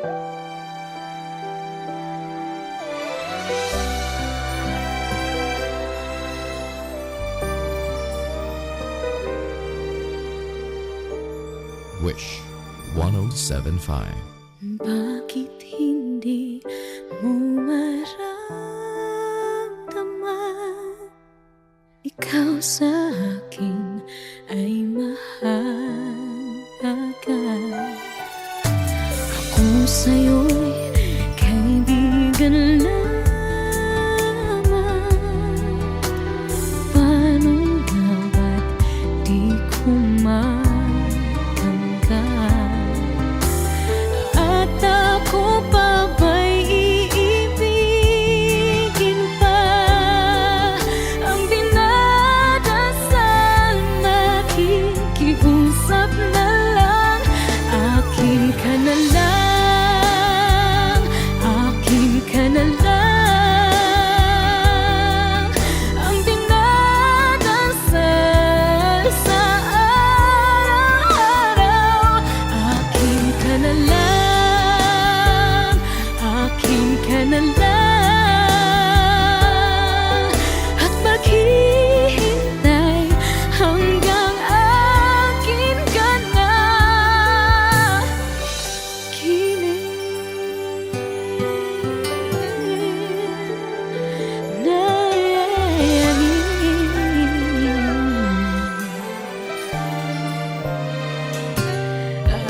Wish 1075. Bakit hindi mo maramdaman ikaw sa akin ay mahalaga? Ako sa'yo'y kaibigan lamang. Paano nga ba't di ko at ako pa ba'y iibigin pa? Ang dinadasal, nakikiusap na lang. Akin ka na lang, akin ka na lang. Ang dinadasal sa araw-araw. Akin ka na lang, ka na lang. At maghihintay hanggang akin ka na. Kilig na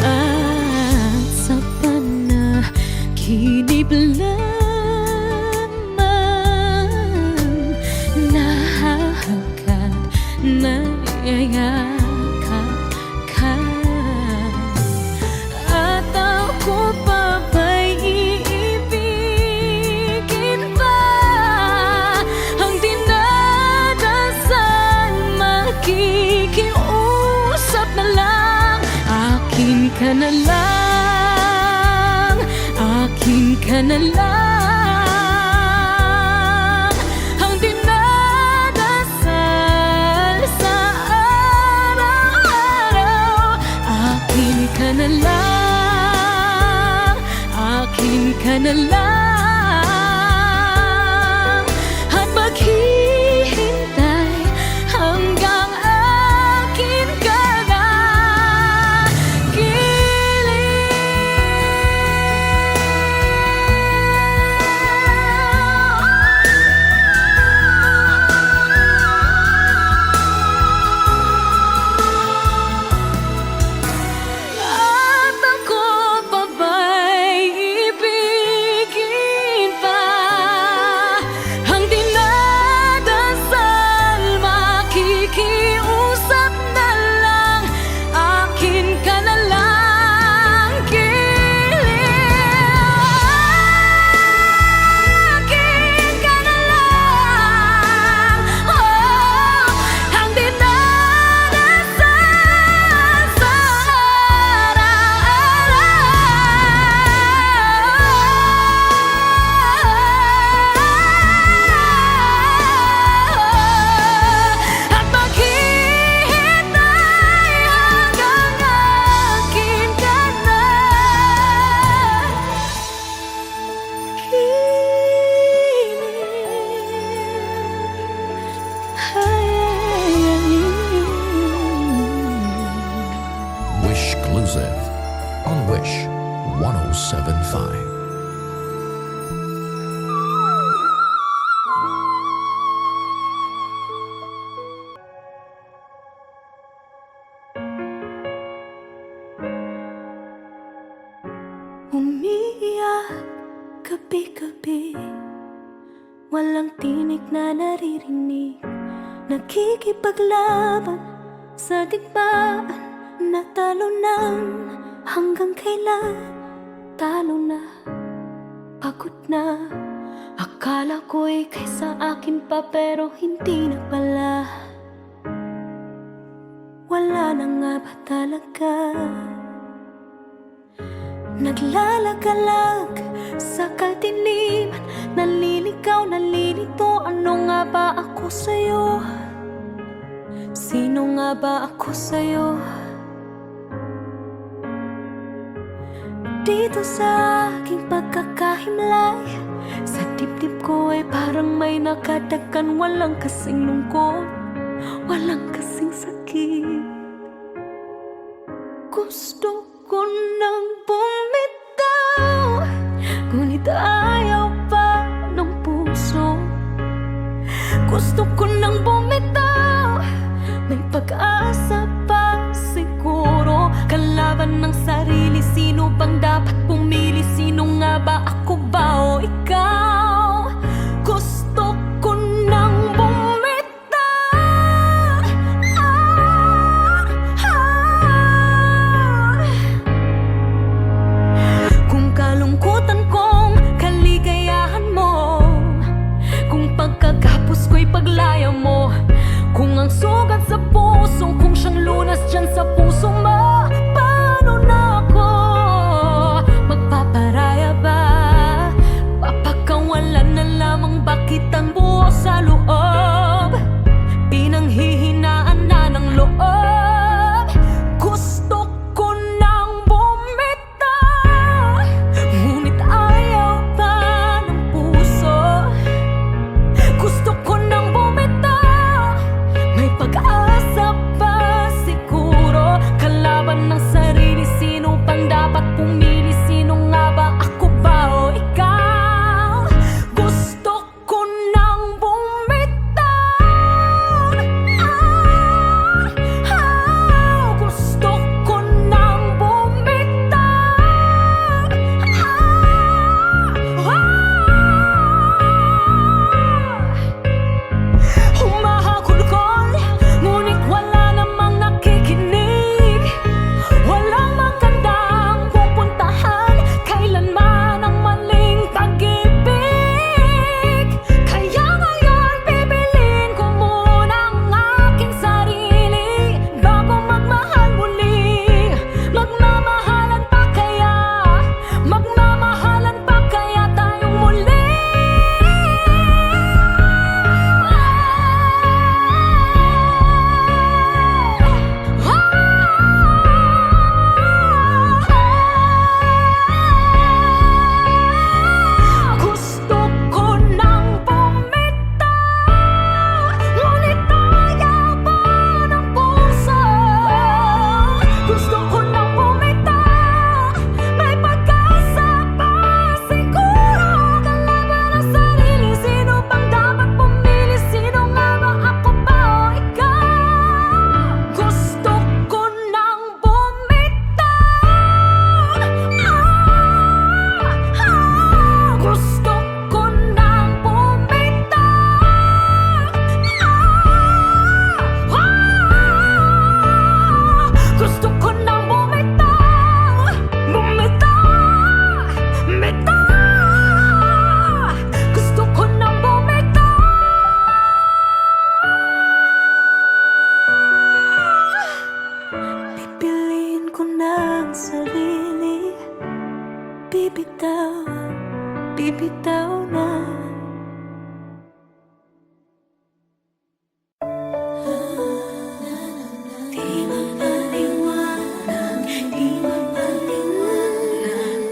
at sa panaginip lang nayayakap ka. At ako pa ba'y iibigin pa? Ang dinadasal, makikiusap na lang. Akin ka na lang, akin ka na lang. Ka na lang, akin ka na lang. At maghihintay hanggang akin ka na. Exclusive on Wish 1075. Umiiyak gabi-gabi, walang tinig na naririnig. Nakikipaglaban sa digmaan, natalunan. Hanggang kailan talo na, pagod na. Akala ko'y kaysa akin pa, pero hindi na pala. Wala na nga ba talaga? Naglalagalag sa kadiliman, naliligaw, nalilito. Ano nga ba ako sa'yo? Sino nga ba ako sa'yo? Dito sa aking pagkakahimlay, sa dibdib ko ay parang may nakadakan. Walang kasing lungkot, walang kasing sakit. Gusto ko nang bumitaw, ngunit ayaw pa ng puso. Gusto ko nang bumitaw, may pag-asa pa siguro. Kalaban ng sarili, sino bang dapat pumili? Sino nga ba, ako ba o ikaw? Gusto ko nang bumitaw. Kung kalungkutan kong kaligayahan mo, kung pagkagapos ko'y paglaya mo, kung ang sugat sa puso, kung siyang lunas dyan sa puso mo, paano na ako magpaparaya ba? Papakawalan na lamang ba kitang buo sa loob? Pinanghihinaan na ng loob. Gusto ko nang bumitaw, ngunit ayaw pa ng puso. Gusto ko nang bumitaw, may pag-asa pa siguro. Kalaban ng sarili, sino bang dapat pumili? Sino nga ba, ako ba o ikaw? Gusto ko nang bumitaw. Gusto ko nang bumitaw. Humahagulgol, ngunit wala namang nakikinig. Walang magandang pupuntahan, kailanman ang maling pag-ibig. Kaya ngayon bibilin ko muna ang aking sarili bago magmahal muli. Magmamahalan pa kaya? Magmamahalan pa kaya tayong muli? Gusto ko nang bumitaw, ngunit ayaw pa ng puso. Gusto ko nang bumitaw, may pag-asa pa siguro. Kalaban ng sarili, sino bang dapat pumili? Sino nga ba, ako ba o ikaw? Gusto ko nang bumitaw. Gusto ko nang bumitaw. Gusto ko nang bumitaw. Bumitaw, bitaw. Gusto ko nang bumitaw. Pipiliin ko ng sarili, bibitaw, bibitaw na. Di mapaliwanag, di mapaliwanag.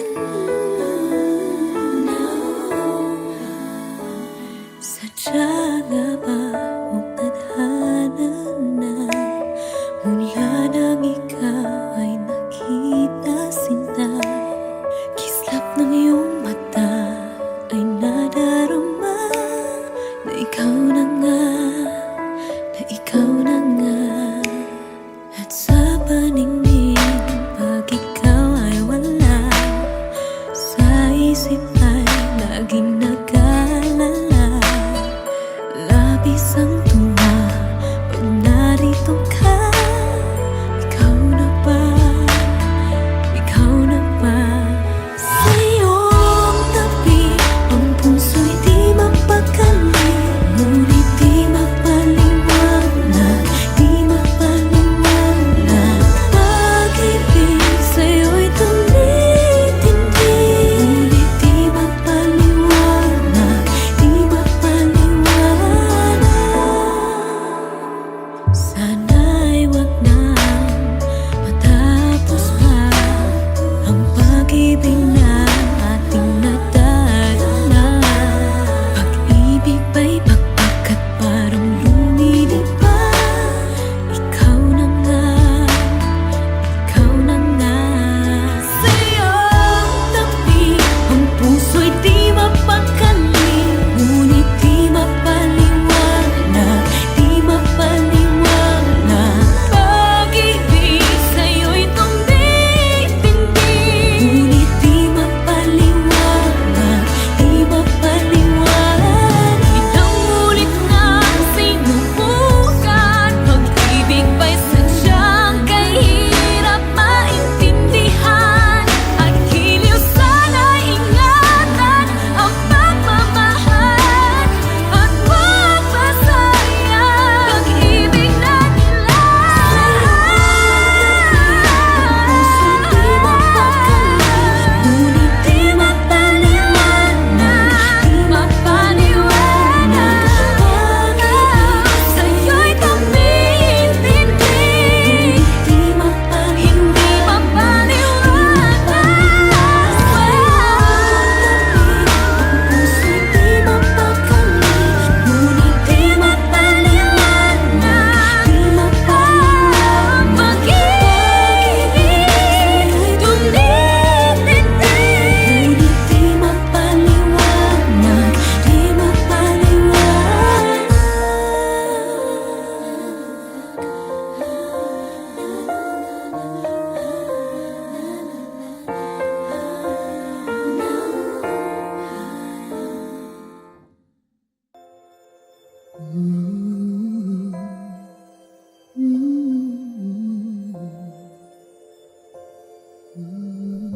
Sadya nga ba o tadhana na ngunyan ang ikaw ay nakita sinta? Kislap ng iyong mata ay nadarama.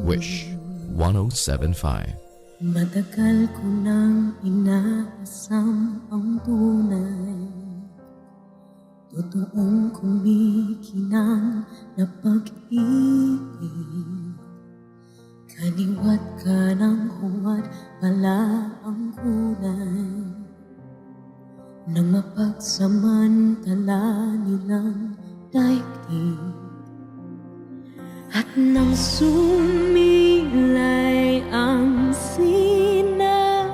Wish 1075. Matagal ko nang inaasam ang tunay, totoong kumikinang na pag-ibig. Kaliwat ka ng huwad pala ang kulay ng mapagsamantala nilang daigdig. At nang sumilay ang sinag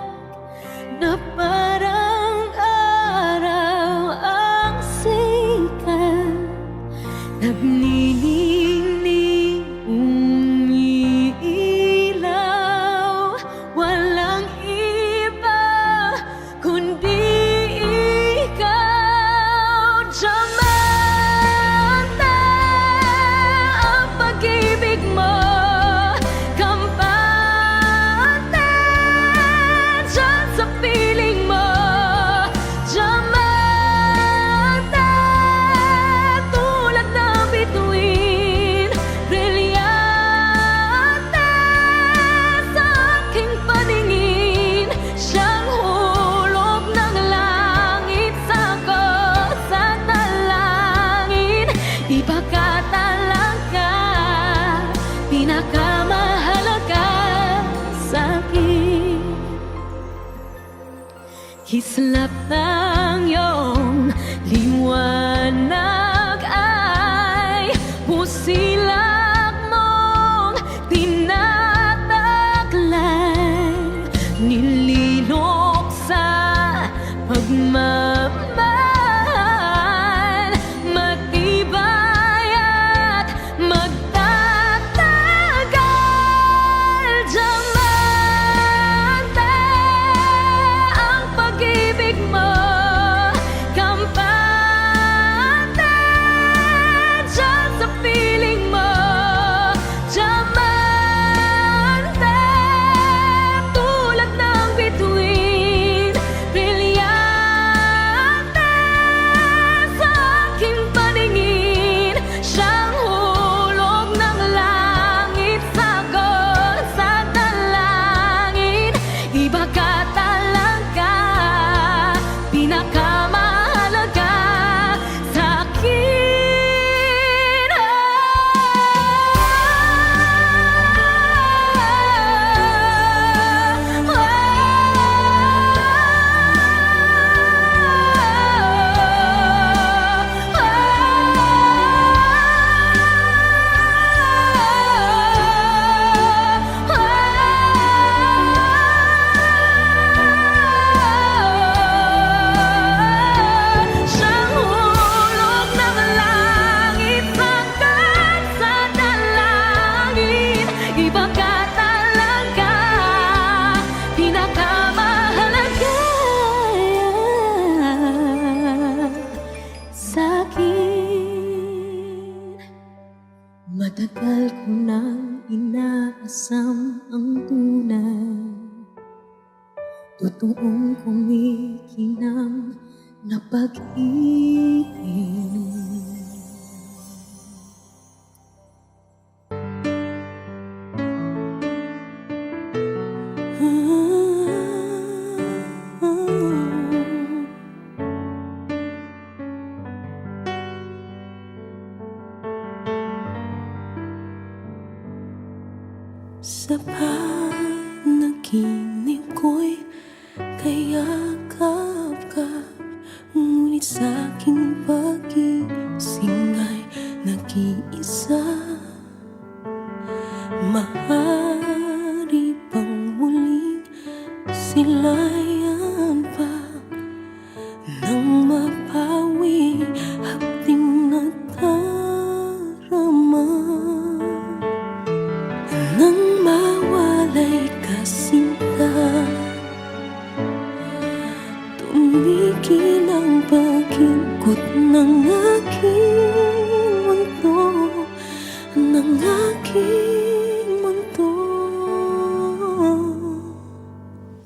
na parang araw ang sikat, naglilingling umiilaw, walang iba kundi ikaw. Diamante ang pag-ibig mo, kampante dyan sa piling mo. Diamante tulad ng bituin, brilyante sa aking paningin. Siyang hulog ng langit sa dalangin. Iba ka talaga, pinakamahalaga sa'kin. Kislap ng iyong liwanag ay pusilak mong tinataglay, nililok sa pagmamahal, matibay at magtatagal. Diamante ang pag-ibig mo, kampante dyan sa piling mo. Diamante tulad ng bituin, brilyante sa aking paningin. Siyang hulog ng langit sa dalangin. Iba ka talaga, pinakamahalaga sa'kin. Siyang hulog ng langit hanggang sa dalangin. Iba ka talaga, pinakamahalaga sa'kin. Matagal ko nang inaasam ang tunay, totoong kumikinang na pag-ibig. Sa panaginip ko'y kayakap ka, ngunit sa'king pag-ising ay nag-iisa. Maaari bang muling silayan pa nang mapawi hapding nadarama? Nang mawalay ka sinta, tumigil ang pag-ikot ng aking mundo, ng aking mundo.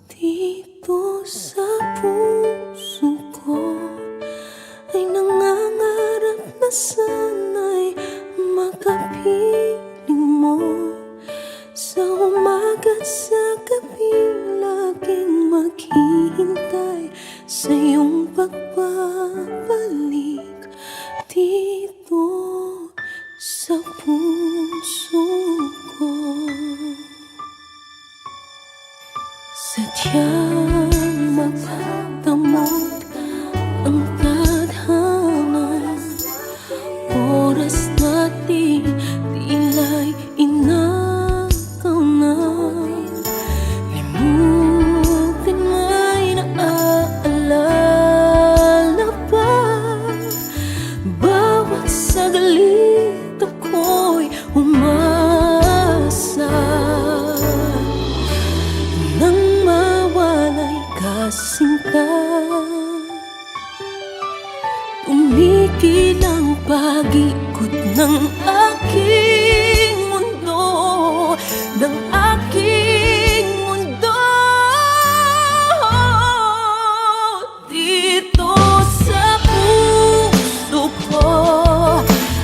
Dito sa puso ko ay nangangarap na sana'y makapiling mo. sadyang magdamot ang tadhana. Oras natin tila'y inakaw na. Limutin mo'y naaalala pa. Bawat saglit ako'y umasa. Nang mawalay kasing ka, tumigil ang pag-ikot ng aking mundo, ng aking mundo. Dito sa puso ko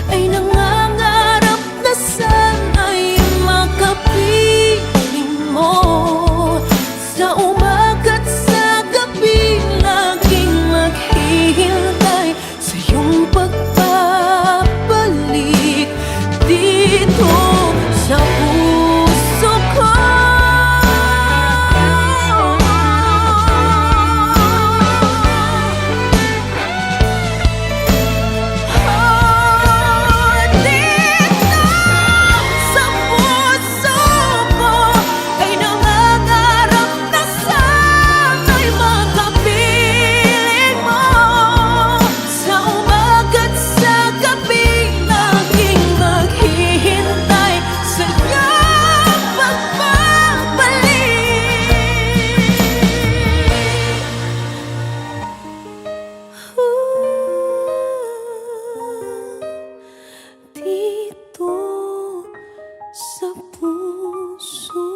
ay nangangarap na sana'y makapiling mo. Sa umaga't sa gabi laging maghihintay sa iyong pagbabalik. Dito sa puso ko. Dito sa puso ko ay nangangarap na sana'y makapiling mo. Sa umaga't sa gabi laging maghihintay sa iyong pagbabalik. Dito sa puso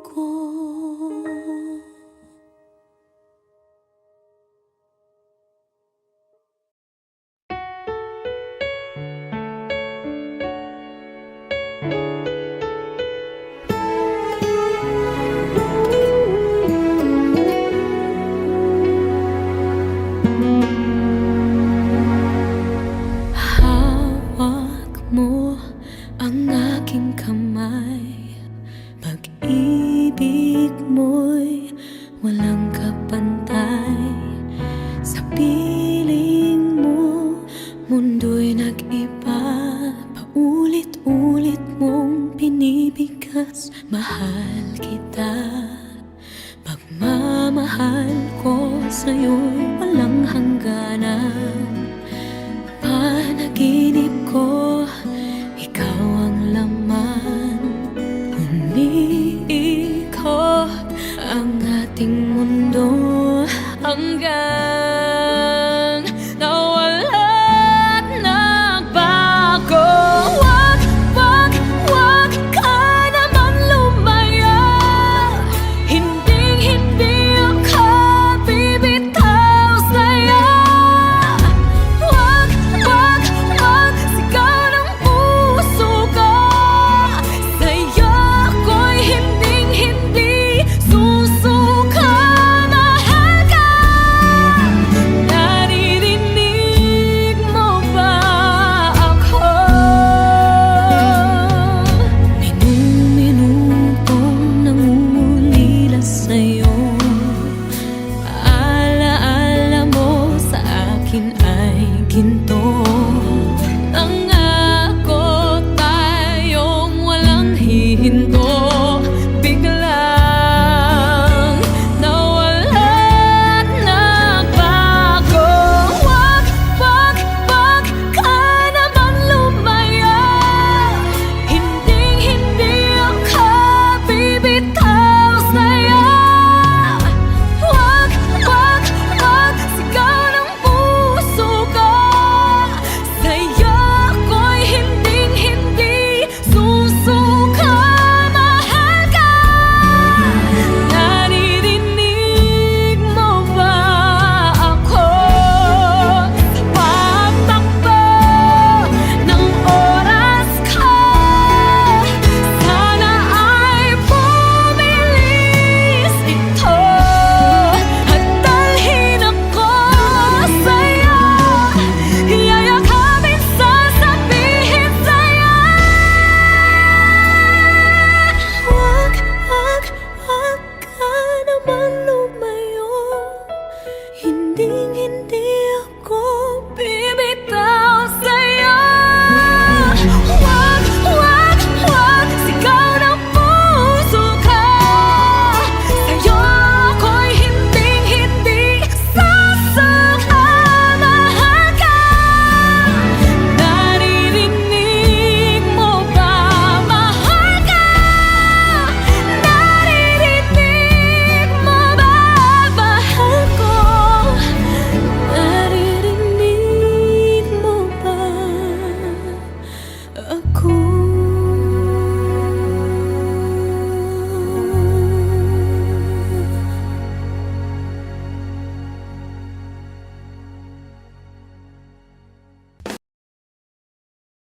ko. Hawak mo ang aking kamay. Pag-ibig mo'y walang kapantay. Sa piling mo, mundo'y nag-iba. Paulit-ulit mong pinibigas. Mahal kita. Pagmamahal ko sa'yo